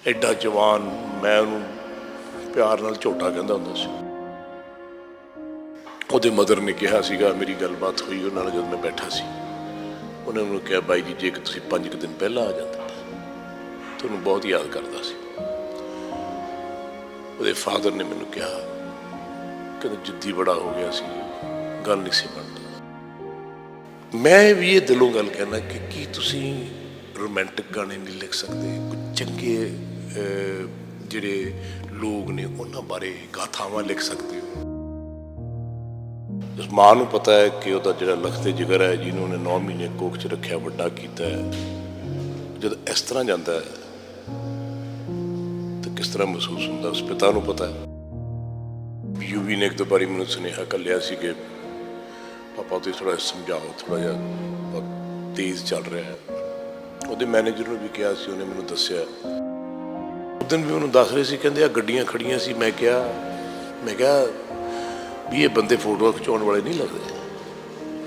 ਐਡਾ ਜਵਾਨ ਮੈਂ ਉਹਨੂੰ ਪਿਆਰ ਨਾਲ ਝੋਟਾ ਕਹਿੰਦਾ ਹੁੰਦਾ ਸੀ। ਉਹਦੇ ਮਦਰ ਨੇ ਕਿਹਾ ਸੀਗਾ, ਮੇਰੀ ਗੱਲਬਾਤ ਹੋਈ ਉਹਨਾਂ ਨਾਲ ਜਦੋਂ ਮੈਂ ਬੈਠਾ ਸੀ, ਉਹਨੇ ਮੈਨੂੰ ਕਿਹਾ ਬਾਈ ਜੀ ਜੇ ਤੁਸੀਂ 5 ਦਿਨ ਪਹਿਲਾਂ ਆ ਜਾਂਦੇ ਤੁਹਾਨੂੰ ਬਹੁਤ ਯਾਦ ਕਰਦਾ ਸੀ। ਉਹਦੇ ਫਾਦਰ ਨੇ ਮੈਨੂੰ ਕਿਹਾ ਕਹਿੰਦੇ ਜਿੱਦੀ ਬੜਾ ਹੋ ਗਿਆ ਸੀ, ਗੱਲ ਨਹੀਂ ਸੀ ਬਣਦੀ। ਮੈਂ ਵੀ ਇਹ ਦਿਲੋਂ ਗੱਲ ਕਹਿਣਾ ਕਿ ਕੀ ਤੁਸੀਂ ਰੋਮਾਂਟਿਕ ਗਾਣੇ ਨਹੀਂ ਲਿਖ ਸਕਦੇ? ਕੁਝ ਚੰਗੇ ਜਿਹੜੇ ਲੋਕ ਨੇ ਉਹਨਾਂ ਬਾਰੇ ਗਾਥਾਵਾਂ ਲਿਖ ਸਕਦੇ ਹੋ? ਉਸ ਮਾਂ ਨੂੰ ਪਤਾ ਹੈ ਕਿ ਉਹਦਾ ਜਿਹੜਾ ਲਖਤੇ ਜਿਗਰ ਹੈ, ਜਿਹਨੂੰ ਉਹਨੇ 9 ਮਹੀਨੇ ਕੋਖ 'ਚ ਰੱਖਿਆ, ਵੱਡਾ ਕੀਤਾ ਹੈ, ਜਦ ਇਸ ਤਰ੍ਹਾਂ ਜਾਂਦਾ ਹੈ ਤਾਂ ਕਿਸ ਤਰ੍ਹਾਂ ਮਹਿਸੂਸ ਹੁੰਦਾ? ਉਸ ਪਿਤਾ ਨੂੰ ਪਤਾ ਹੈ। ਯੂਵੀ ਨੇ ਇੱਕ ਦੋ ਵਾਰੀ ਮੈਨੂੰ ਸੁਨੇਹਾ ਘੱਲਿਆ ਸੀ ਕਿ ਪਾਪਾ ਤੁਸੀਂ ਥੋੜ੍ਹਾ ਸਮਝਾਓ, ਥੋੜ੍ਹਾ ਜਿਹਾ ਬਹੁਤ ਤੇਜ਼ ਚੱਲ ਰਿਹਾ ਹੈ। ਉਹਦੇ ਮੈਨੇਜਰ ਨੂੰ ਵੀ ਕਿਹਾ ਸੀ, ਉਹਨੇ ਮੈਨੂੰ ਦੱਸਿਆ। ਉਸ ਦਿਨ ਵੀ ਉਹਨੂੰ ਦੱਸ ਰਹੇ ਸੀ, ਕਹਿੰਦੇ ਆ ਗੱਡੀਆਂ ਖੜੀਆਂ ਸੀ। ਮੈਂ ਕਿਹਾ ਵੀ ਇਹ ਬੰਦੇ ਫੋਟੋਆਂ ਖਿਚਾਉਣ ਵਾਲੇ ਨਹੀਂ ਲੱਗਦੇ,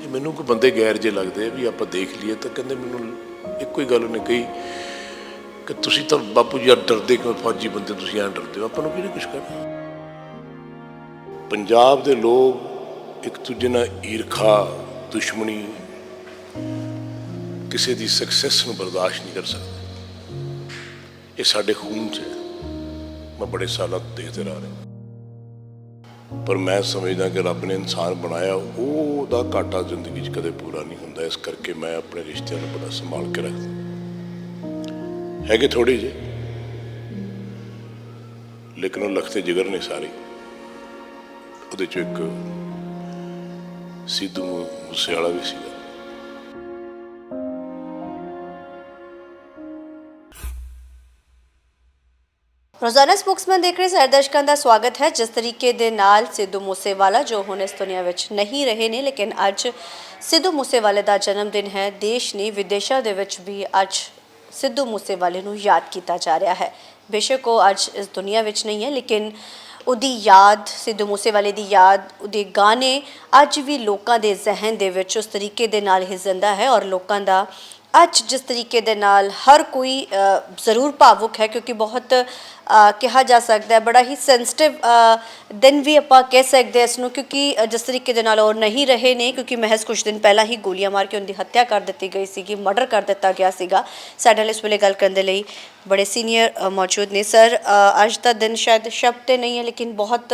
ਇਹ ਮੈਨੂੰ ਕੋਈ ਬੰਦੇ ਗੈਰ ਜੇ ਲੱਗਦੇ ਵੀ ਆਪਾਂ ਦੇਖ ਲਈਏ। ਤਾਂ ਕਹਿੰਦੇ ਮੈਨੂੰ ਇੱਕੋ ਹੀ ਗੱਲ ਉਹਨੇ ਕਹੀ ਕਿ ਤੁਸੀਂ ਤਾਂ ਬਾਪੂ ਜੀ ਡਰਦੇ ਕਿਉਂ? ਫੌਜੀ ਬੰਦੇ ਤੁਸੀਂ ਐਂ ਡਰਦੇ ਹੋ, ਆਪਾਂ ਨੂੰ ਕਿਹਨੇ ਕੁਛ ਕਰਨਾ? ਪੰਜਾਬ ਦੇ ਲੋਕ ਇੱਕ ਦੂਜੇ ਨਾਲ ਈਰਖਾ, ਦੁਸ਼ਮਣੀ, ਕਿਸੇ ਦੀ ਸਕਸੈਸ ਨੂੰ ਬਰਦਾਸ਼ਤ ਨਹੀਂ ਕਰ ਸਕਦੇ। ਇਹ ਸਾਡੇ ਖੂਨ 'ਚ ਹੈ। ਮੈਂ ਬੜੇ ਸਾਲਾਂ ਤੋਂ ਦੇਖਦੇ ਰਹਿ ਰਿਹਾ, ਪਰ ਮੈਂ ਸਮਝਦਾ ਕਿ ਰੱਬ ਨੇ ਇਨਸਾਨ ਬਣਾਇਆ, ਉਹਦਾ ਘਾਟਾ ਜ਼ਿੰਦਗੀ 'ਚ ਕਦੇ ਪੂਰਾ ਨਹੀਂ ਹੁੰਦਾ। ਇਸ ਕਰਕੇ ਮੈਂ ਆਪਣੇ ਰਿਸ਼ਤਿਆਂ ਨੂੰ ਬੜਾ ਸੰਭਾਲ ਕੇ ਰੱਖਦਾ। ਹੈਗੇ ਥੋੜ੍ਹੇ ਜਿਹੇ, ਲੇਕਿਨ ਉਹ ਲਖਤੇ ਜਿਗਰ ਨੇ ਸਾਰੇ। ਉਹਦੇ 'ਚੋਂ ਇੱਕ ਸਿੱਧੂ ਮੂਸੇਵਾਲਾ ਵੀ ਸੀਗਾ। ਰੋਜ਼ਾਨਾ ਸਪੋਕਸਮੈਨ ਦੇਖ ਰਹੇ ਸਾਰੇ ਦਰਸ਼ਕਾਂ ਦਾ ਸਵਾਗਤ ਹੈ। ਜਿਸ ਤਰੀਕੇ ਦੇ ਨਾਲ ਸਿੱਧੂ ਮੂਸੇਵਾਲਾ ਜੋ ਹੁਣ ਇਸ ਦੁਨੀਆ ਵਿੱਚ ਨਹੀਂ ਰਹੇ ਨੇ, ਲੇਕਿਨ ਅੱਜ ਸਿੱਧੂ ਮੂਸੇਵਾਲੇ ਦਾ ਜਨਮ ਦਿਨ ਹੈ। ਦੇਸ਼ ਨੇ ਵਿਦੇਸ਼ਾਂ ਦੇ ਵਿੱਚ ਵੀ ਅੱਜ ਸਿੱਧੂ ਮੂਸੇਵਾਲੇ ਨੂੰ ਯਾਦ ਕੀਤਾ ਜਾ ਰਿਹਾ ਹੈ। ਬੇਸ਼ੱਕ ਉਹ ਅੱਜ ਇਸ ਦੁਨੀਆ ਵਿੱਚ ਨਹੀਂ ਹੈ, ਲੇਕਿਨ ਉਹਦੀ ਯਾਦ, ਸਿੱਧੂ ਮੂਸੇਵਾਲੇ ਦੀ ਯਾਦ, ਉਹਦੇ ਗਾਣੇ ਅੱਜ ਵੀ ਲੋਕਾਂ ਦੇ ਜ਼ਿਹਨ ਦੇ ਵਿੱਚ ਉਸ ਤਰੀਕੇ ਦੇ ਨਾਲ ਹੀ ਜ਼ਿੰਦਾ ਹੈ। ਔਰ ਲੋਕਾਂ ਦਾ ਅੱਜ ਜਿਸ ਤਰੀਕੇ ਦੇ ਨਾਲ ਹਰ ਕੋਈ ਜ਼ਰੂਰ ਭਾਵੁਕ ਹੈ, ਕਿਉਂਕਿ ਬਹੁਤ ਕਿਹਾ ਜਾ ਸਕਦਾ ਹੈ ਬੜਾ ਹੀ ਸੈਂਸਿਟਿਵ ਦਿਨ ਵੀ ਆਪਾਂ ਕਹਿ ਸਕਦੇ ਹਾਂ ਇਸ ਨੂੰ, ਕਿਉਂਕਿ ਜਿਸ ਤਰੀਕੇ ਦੇ ਨਾਲ ਉਹ ਨਹੀਂ ਰਹੇ ਨੇ, ਕਿਉਂਕਿ ਮਹਿਜ਼ ਕੁਝ ਦਿਨ ਪਹਿਲਾਂ ਹੀ ਗੋਲੀਆਂ ਮਾਰ ਕੇ ਉਹਦੀ ਹੱਤਿਆ ਕਰ ਦਿੱਤੀ ਗਈ ਸੀਗੀ, ਮਰਡਰ ਕਰ ਦਿੱਤਾ ਗਿਆ ਸੀਗਾ। ਸਾਡੇ ਨਾਲ ਇਸ ਵੇਲੇ ਗੱਲ ਕਰਨ ਦੇ ਲਈ ਬੜੇ ਸੀਨੀਅਰ ਮੌਜੂਦ ਨੇ। ਸਰ, ਅੱਜ ਦਾ ਦਿਨ ਸ਼ਾਇਦ ਸ਼ਬਦ ਤੇ ਨਹੀਂ ਹੈ, ਲੇਕਿਨ ਬਹੁਤ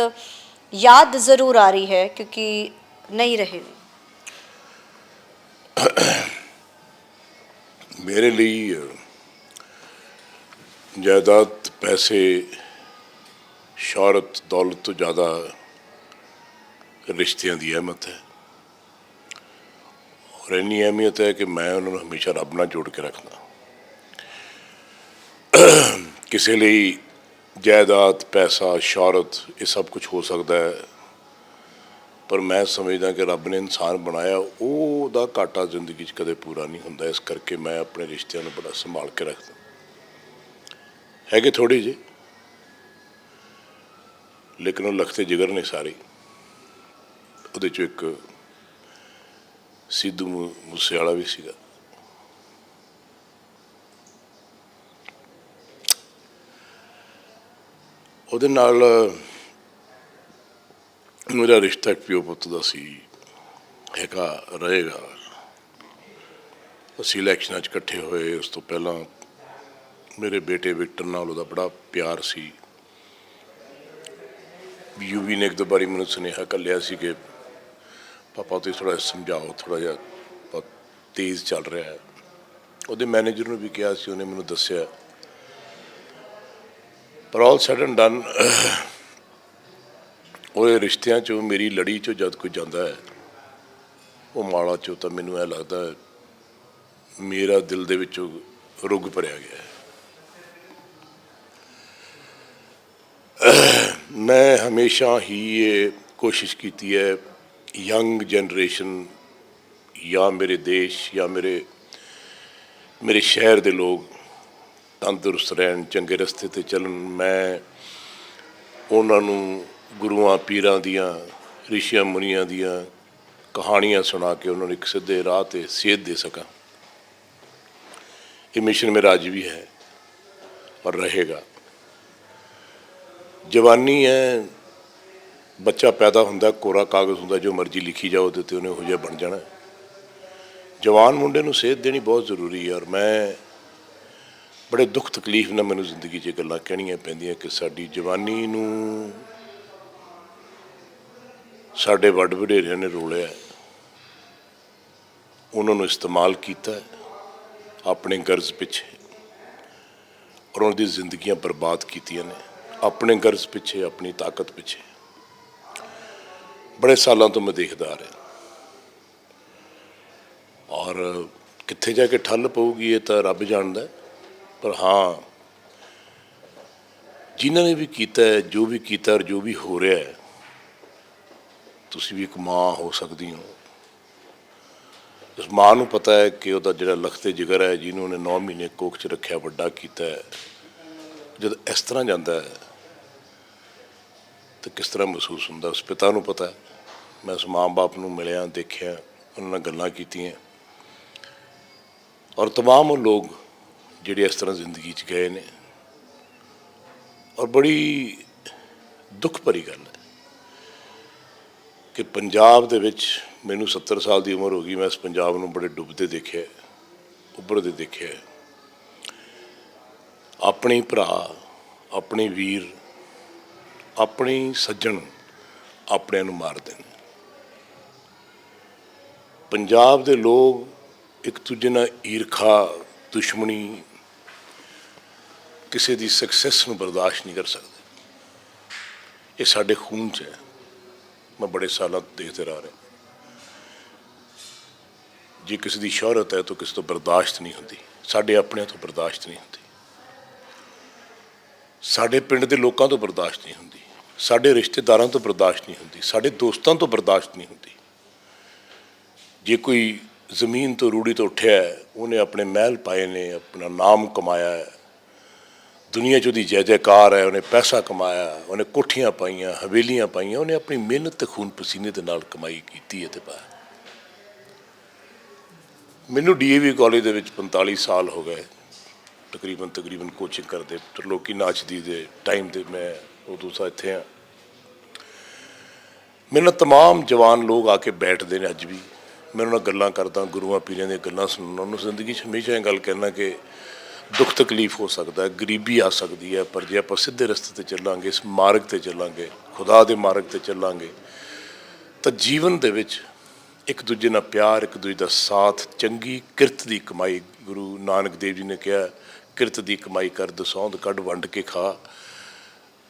ਯਾਦ ਜ਼ਰੂਰ ਆ ਰਹੀ ਹੈ ਕਿਉਂਕਿ ਨਹੀਂ ਰਹੇ ਨੇ। ਮੇਰੇ ਲਈ ਜਾਇਦਾਦ, ਪੈਸੇ, ਸ਼ੌਹਰਤ, ਦੌਲਤ ਤੋਂ ਜ਼ਿਆਦਾ ਰਿਸ਼ਤਿਆਂ ਦੀ ਅਹਿਮੀਅਤ ਹੈ। ਔਰ ਇੰਨੀ ਅਹਿਮੀਅਤ ਹੈ ਕਿ ਮੈਂ ਉਹਨਾਂ ਨੂੰ ਹਮੇਸ਼ਾ ਰੱਬ ਨਾਲ ਜੋੜ ਕੇ ਰੱਖਦਾ। ਕਿਸੇ ਲਈ ਜਾਇਦਾਦ, ਪੈਸਾ, ਸ਼ੌਹਰਤ ਇਹ ਸਭ ਕੁਝ ਹੋ ਸਕਦਾ ਹੈ, ਪਰ ਮੈਂ ਸਮਝਦਾ ਕਿ ਰੱਬ ਨੇ ਇਨਸਾਨ ਬਣਾਇਆ, ਉਹਦਾ ਘਾਟਾ ਜ਼ਿੰਦਗੀ 'ਚ ਕਦੇ ਪੂਰਾ ਨਹੀਂ ਹੁੰਦਾ। ਇਸ ਕਰਕੇ ਮੈਂ ਆਪਣੇ ਰਿਸ਼ਤਿਆਂ ਨੂੰ ਬੜਾ ਸੰਭਾਲ ਕੇ ਰੱਖਦਾ। ਹੈਗੇ ਥੋੜ੍ਹੇ ਜਿਹੇ, ਲੇਕਿਨ ਉਹ ਲਖਤੇ ਜਿਗਰ ਨੇ ਸਾਰੇ। ਉਹਦੇ 'ਚੋਂ ਇੱਕ ਸਿੱਧੂ ਮੂਸੇਵਾਲਾ ਵੀ ਸੀਗਾ। ਉਹਦੇ ਨਾਲ ਮੇਰਾ ਰਿਸ਼ਤਾ ਇੱਕ ਪਿਓ ਪੁੱਤ ਦਾ ਸੀ, ਹੈਗਾ, ਰਹੇਗਾ। ਅਸੀਂ ਇਲੈਕਸ਼ਨਾਂ 'ਚ ਇਕੱਠੇ ਹੋਏ। ਉਸ ਤੋਂ ਪਹਿਲਾਂ ਮੇਰੇ ਬੇਟੇ ਵਿਕਟਰ ਨਾਲ ਉਹਦਾ ਬੜਾ ਪਿਆਰ ਸੀ। ਯੂਵੀ ਨੇ ਇੱਕ ਦੋ ਵਾਰੀ ਮੈਨੂੰ ਸੁਨੇਹਾ ਘੱਲਿਆ ਸੀ ਕਿ ਪਾਪਾ ਤੁਸੀਂ ਥੋੜ੍ਹਾ ਜਿਹਾ ਸਮਝਾਓ, ਥੋੜ੍ਹਾ ਜਿਹਾ ਬਹੁਤ ਤੇਜ਼ ਚੱਲ ਰਿਹਾ ਹੈ। ਉਹਦੇ ਮੈਨੇਜਰ ਨੂੰ ਵੀ ਕਿਹਾ ਸੀ, ਉਹਨੇ ਮੈਨੂੰ ਦੱਸਿਆ। ਪਰ ਆਲ ਸੈਡ ਐਂਡ ਡਨ, ਉਹਦੇ ਰਿਸ਼ਤਿਆਂ 'ਚੋਂ, ਮੇਰੀ ਲੜੀ 'ਚੋਂ ਜਦ ਕੋਈ ਜਾਂਦਾ ਹੈ, ਉਹ ਮਾਲਾ 'ਚੋਂ, ਤਾਂ ਮੈਨੂੰ ਇਹ ਲੱਗਦਾ ਮੇਰਾ ਦਿਲ ਦੇ ਵਿੱਚੋਂ ਰੁੱਗ ਭਰਿਆ ਗਿਆ। ਮੈਂ ਹਮੇਸ਼ਾ ਹੀ ਇਹ ਕੋਸ਼ਿਸ਼ ਕੀਤੀ ਹੈ, ਯੰਗ ਜਨਰੇਸ਼ਨ ਜਾਂ ਮੇਰੇ ਦੇਸ਼ ਜਾਂ ਮੇਰੇ ਸ਼ਹਿਰ ਦੇ ਲੋਕ ਤੰਦਰੁਸਤ ਰਹਿਣ, ਚੰਗੇ ਰਸਤੇ 'ਤੇ ਚੱਲਣ। ਮੈਂ ਉਹਨਾਂ ਨੂੰ ਗੁਰੂਆਂ ਪੀਰਾਂ ਦੀਆਂ, ਰਿਸ਼ੀਆਂ ਮੁਨੀਆਂ ਦੀਆਂ ਕਹਾਣੀਆਂ ਸੁਣਾ ਕੇ ਉਹਨਾਂ ਨੂੰ ਇੱਕ ਸਿੱਧੇ ਰਾਹ 'ਤੇ ਸੇਧ ਦੇ ਸਕਾਂ। ਇਹ ਮਿਸ਼ਨ ਮੇਰਾ ਅੱਜ ਵੀ ਹੈ ਔਰ ਰਹੇਗਾ। ਜਵਾਨੀ ਹੈ, ਬੱਚਾ ਪੈਦਾ ਹੁੰਦਾ, ਕੋਰਾ ਕਾਗਜ਼ ਹੁੰਦਾ, ਜੋ ਮਰਜ਼ੀ ਲਿਖੀ ਜਾਓ ਉਹਦੇ 'ਤੇ ਉਹਨੇ ਉਹੋ ਜਿਹਾ ਬਣ ਜਾਣਾ। ਜਵਾਨ ਮੁੰਡੇ ਨੂੰ ਸੇਧ ਦੇਣੀ ਬਹੁਤ ਜ਼ਰੂਰੀ ਹੈ। ਔਰ ਮੈਂ ਬੜੇ ਦੁੱਖ ਤਕਲੀਫ ਨਾਲ ਮੈਨੂੰ ਜ਼ਿੰਦਗੀ 'ਚ ਗੱਲਾਂ ਕਹਿਣੀਆਂ ਪੈਂਦੀਆਂ ਕਿ ਸਾਡੀ ਜਵਾਨੀ ਨੂੰ ਸਾਡੇ ਵੱਡ ਵਡੇਰਿਆਂ ਨੇ ਰੋਲਿਆ, ਉਹਨਾਂ ਨੂੰ ਇਸਤੇਮਾਲ ਕੀਤਾ ਆਪਣੇ ਗਰਜ਼ ਪਿੱਛੇ, ਔਰ ਉਹਨਾਂ ਦੀ ਜ਼ਿੰਦਗੀਆਂ ਬਰਬਾਦ ਕੀਤੀਆਂ ਨੇ ਆਪਣੇ ਗਰਜ਼ ਪਿੱਛੇ, ਆਪਣੀ ਤਾਕਤ ਪਿੱਛੇ। ਬੜੇ ਸਾਲਾਂ ਤੋਂ ਮੈਂ ਦੇਖਦਾ ਆ ਰਿਹਾ, ਔਰ ਕਿੱਥੇ ਜਾ ਕੇ ਠੱਲ ਪਊਗੀ ਇਹ ਤਾਂ ਰੱਬ ਜਾਣਦਾ। ਪਰ ਹਾਂ, ਜਿਨ੍ਹਾਂ ਨੇ ਵੀ ਕੀਤਾ ਹੈ, ਜੋ ਵੀ ਕੀਤਾ ਔਰ ਜੋ ਵੀ ਹੋ ਰਿਹਾ ਹੈ, ਤੁਸੀਂ ਵੀ ਇੱਕ ਮਾਂ ਹੋ ਸਕਦੀ ਹੋ। ਉਸ ਮਾਂ ਨੂੰ ਪਤਾ ਹੈ ਕਿ ਉਹਦਾ ਜਿਹੜਾ ਲਖਤੇ ਜਿਗਰ ਹੈ, ਜਿਹਨੂੰ ਉਹਨੇ 9 ਮਹੀਨੇ ਕੋਖ 'ਚ ਰੱਖਿਆ, ਵੱਡਾ ਕੀਤਾ ਹੈ, ਜਦ ਇਸ ਤਰ੍ਹਾਂ ਜਾਂਦਾ ਹੈ ਤਾਂ ਕਿਸ ਤਰ੍ਹਾਂ ਮਹਿਸੂਸ ਹੁੰਦਾ। ਉਸ ਪਿਤਾ ਨੂੰ ਪਤਾ ਹੈ। ਮੈਂ ਉਸ ਮਾਂ ਬਾਪ ਨੂੰ ਮਿਲਿਆ, ਦੇਖਿਆ, ਉਹਨਾਂ ਨਾਲ ਗੱਲਾਂ ਕੀਤੀਆਂ, ਔਰ ਤਮਾਮ ਉਹ ਲੋਕ ਜਿਹੜੇ ਇਸ ਤਰ੍ਹਾਂ ਜ਼ਿੰਦਗੀ 'ਚ ਗਏ ਨੇ। ਔਰ ਬੜੀ ਦੁੱਖ ਭਰੀ ਗੱਲ ਹੈ ਕਿ ਪੰਜਾਬ ਦੇ ਵਿੱਚ ਮੈਨੂੰ 70 ਸਾਲ ਦੀ ਉਮਰ ਹੋ ਗਈ, ਮੈਂ ਇਸ ਪੰਜਾਬ ਨੂੰ ਬੜੇ ਡੁੱਬਦੇ ਦੇਖਿਆ, ਉੱਭਰਦੇ ਦੇਖਿਆ। ਆਪਣੇ ਭਰਾ, ਆਪਣੇ ਵੀਰ, ਆਪਣੇ ਸੱਜਣ ਆਪਣਿਆਂ ਨੂੰ ਮਾਰਦੇ ਨੇ। ਪੰਜਾਬ ਦੇ ਲੋਕ ਇੱਕ ਦੂਜੇ ਨਾਲ ਈਰਖਾ, ਦੁਸ਼ਮਣੀ, ਕਿਸੇ ਦੀ ਸਕਸੈਸ ਨੂੰ ਬਰਦਾਸ਼ਤ ਨਹੀਂ ਕਰ ਸਕਦੇ। ਇਹ ਸਾਡੇ ਖੂਨ 'ਚ ਹੈ। ਮੈਂ ਬੜੇ ਸਾਲਾਂ ਤੋਂ ਦੇਖਦੇ ਰਹਿ ਰਿਹਾ। ਜੇ ਕਿਸੇ ਦੀ ਸ਼ੋਹਰਤ ਹੈ ਤਾਂ ਕਿਸੇ ਤੋਂ ਬਰਦਾਸ਼ਤ ਨਹੀਂ ਹੁੰਦੀ, ਸਾਡੇ ਆਪਣਿਆਂ ਤੋਂ ਬਰਦਾਸ਼ਤ ਨਹੀਂ ਹੁੰਦੀ, ਸਾਡੇ ਪਿੰਡ ਦੇ ਲੋਕਾਂ ਤੋਂ ਬਰਦਾਸ਼ਤ ਨਹੀਂ ਹੁੰਦੀ, ਸਾਡੇ ਰਿਸ਼ਤੇਦਾਰਾਂ ਤੋਂ ਬਰਦਾਸ਼ਤ ਨਹੀਂ ਹੁੰਦੀ, ਸਾਡੇ ਦੋਸਤਾਂ ਤੋਂ ਬਰਦਾਸ਼ਤ ਨਹੀਂ ਹੁੰਦੀ। ਜੇ ਕੋਈ ਜ਼ਮੀਨ ਤੋਂ ਰੂੜੀ ਤੋਂ ਉੱਠਿਆ, ਉਹਨੇ ਆਪਣੇ ਮਹਿਲ ਪਾਏ ਨੇ, ਆਪਣਾ ਨਾਮ ਕਮਾਇਆ ਹੈ, ਦੁਨੀਆ 'ਚ ਉਹਦੀ ਜੈ ਜੈਕਾਰ ਹੈ, ਉਹਨੇ ਪੈਸਾ ਕਮਾਇਆ, ਉਹਨੇ ਕੋਠੀਆਂ ਪਾਈਆਂ, ਹਵੇਲੀਆਂ ਪਾਈਆਂ, ਉਹਨੇ ਆਪਣੀ ਮਿਹਨਤ ਤੇ ਖੂਨ ਪਸੀਨੇ ਦੇ ਨਾਲ ਕਮਾਈ ਕੀਤੀ ਹੈ ਤੇ ਪਾਇਆ। ਮੈਨੂੰ DAV ਕਾਲਜ ਦੇ ਵਿੱਚ 45 ਸਾਲ ਹੋ ਗਏ ਤਕਰੀਬਨ ਕੋਚਿੰਗ ਕਰਦੇ, ਤਰਲੋਕੀ ਨਾਚਦੀ ਦੇ ਟਾਈਮ ਦੇ ਮੈਂ ਉਦੋਂ ਤੋਂ ਇੱਥੇ ਹਾਂ। ਮੇਰੇ ਨਾਲ ਤਮਾਮ ਜਵਾਨ ਲੋਕ ਆ ਕੇ ਬੈਠਦੇ ਨੇ ਅੱਜ ਵੀ, ਮੈਂ ਉਹਨਾਂ ਨਾਲ ਗੱਲਾਂ ਕਰਦਾ, ਗੁਰੂਆਂ ਪੀਰਾਂ ਦੀਆਂ ਗੱਲਾਂ ਸੁਣਨਾ। ਉਹਨੂੰ ਜ਼ਿੰਦਗੀ 'ਚ ਹਮੇਸ਼ਾ ਇਹ ਗੱਲ ਕਹਿਣਾ ਕਿ ਦੁੱਖ ਤਕਲੀਫ ਹੋ ਸਕਦਾ ਹੈ, ਗਰੀਬੀ ਆ ਸਕਦੀ ਹੈ, ਪਰ ਜੇ ਆਪਾਂ ਸਿੱਧੇ ਰਸਤੇ 'ਤੇ ਚੱਲਾਂਗੇ, ਇਸ ਮਾਰਗ 'ਤੇ ਚੱਲਾਂਗੇ, ਖੁਦਾ ਦੇ ਮਾਰਗ 'ਤੇ ਚੱਲਾਂਗੇ, ਤਾਂ ਜੀਵਨ ਦੇ ਵਿੱਚ ਇੱਕ ਦੂਜੇ ਨਾਲ ਪਿਆਰ, ਇੱਕ ਦੂਜੇ ਦਾ ਸਾਥ, ਚੰਗੀ ਕਿਰਤ ਦੀ ਕਮਾਈ। ਗੁਰੂ ਨਾਨਕ ਦੇਵ ਜੀ ਨੇ ਕਿਹਾ, ਕਿਰਤ ਦੀ ਕਮਾਈ ਕਰ, ਦਸੌਂਦ ਕੱਢ, ਵੰਡ ਕੇ ਖਾ।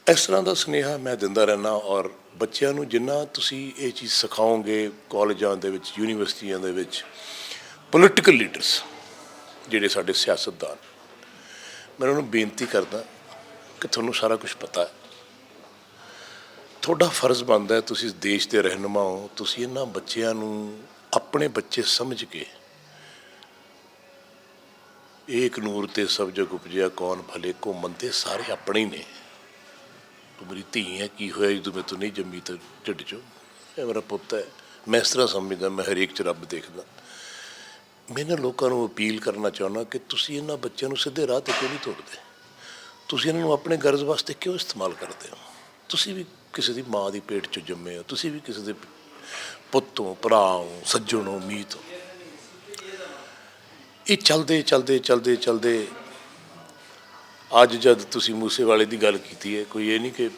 ਇਸ ਤਰ੍ਹਾਂ ਦਾ ਸੁਨੇਹਾ ਮੈਂ ਦਿੰਦਾ ਰਹਿੰਦਾ। ਔਰ ਬੱਚਿਆਂ ਨੂੰ ਜਿੰਨਾ ਤੁਸੀਂ ਇਹ ਚੀਜ਼ ਸਿਖਾਓਗੇ ਕਾਲਜਾਂ ਦੇ ਵਿੱਚ, ਯੂਨੀਵਰਸਿਟੀਆਂ ਦੇ ਵਿੱਚ, ਪੋਲੀਟੀਕਲ ਲੀਡਰਸ ਜਿਹੜੇ ਸਾਡੇ ਸਿਆਸਤਦਾਨ, ਮੈਂ ਉਹਨਾਂ ਨੂੰ ਬੇਨਤੀ ਕਰਦਾ ਕਿ ਤੁਹਾਨੂੰ ਸਾਰਾ ਕੁਝ ਪਤਾ ਹੈ, ਤੁਹਾਡਾ ਫਰਜ਼ ਬਣਦਾ ਹੈ, ਤੁਸੀਂ ਦੇਸ਼ ਦੇ ਰਹਿਨੁਮਾ ਹੋ, ਤੁਸੀਂ ਇਹਨਾਂ ਬੱਚਿਆਂ ਨੂੰ ਆਪਣੇ ਬੱਚੇ ਸਮਝ ਕੇ, ਏਕ ਨੂਰ ਤੇ ਸਭ ਜਗ ਉਪਜਿਆ ਕੌਣ ਭਲੇ ਕੋ ਮੰਦੇ, ਸਾਰੇ ਆਪਣੇ ਹੀ ਨੇ। ਤੂੰ ਮੇਰੀ ਧੀ ਹੈ, ਕੀ ਹੋਇਆ ਜਦੋਂ ਮੈਂ ਤੂੰ ਨਹੀਂ ਜੰਮੀ ਤਾਂ ਢਿੱਡ 'ਚੋਂ, ਇਹ ਮੇਰਾ ਪੁੱਤ ਹੈ। ਮੈਂ ਇਸ ਤਰ੍ਹਾਂ ਸਮਝਦਾ, ਮੈਂ ਹਰੇਕ 'ਚ ਰੱਬ ਦੇਖਦਾ। ਮੈਂ ਇਹਨਾਂ ਲੋਕਾਂ ਨੂੰ ਅਪੀਲ ਕਰਨਾ ਚਾਹੁੰਦਾ ਕਿ ਤੁਸੀਂ ਇਹਨਾਂ ਬੱਚਿਆਂ ਨੂੰ ਸਿੱਧੇ ਰਾਹ 'ਤੇ ਕਿਉਂ ਨਹੀਂ ਤੋਰਦੇ? ਤੁਸੀਂ ਇਹਨਾਂ ਨੂੰ ਆਪਣੇ ਗਰਜ਼ ਵਾਸਤੇ ਕਿਉਂ ਇਸਤੇਮਾਲ ਕਰਦੇ ਹੋ? ਤੁਸੀਂ ਵੀ ਕਿਸੇ ਦੀ ਮਾਂ ਦੀ ਪੇਟ 'ਚ ਜੰਮੇ ਹੋ, ਤੁਸੀਂ ਵੀ ਕਿਸੇ ਦੇ ਪੁੱਤ ਹੋ, ਭਰਾ ਹੋ, ਸੱਜਣ ਹੋ, ਮੀਤ ਹੋ। ਇਹ ਚਲਦੇ ਅੱਜ ਜਦ ਤੁਸੀਂ ਮੂਸੇਵਾਲੇ ਦੀ ਗੱਲ ਕੀਤੀ ਹੈ, ਕੋਈ ਇਹ ਨਹੀਂ ਕਿ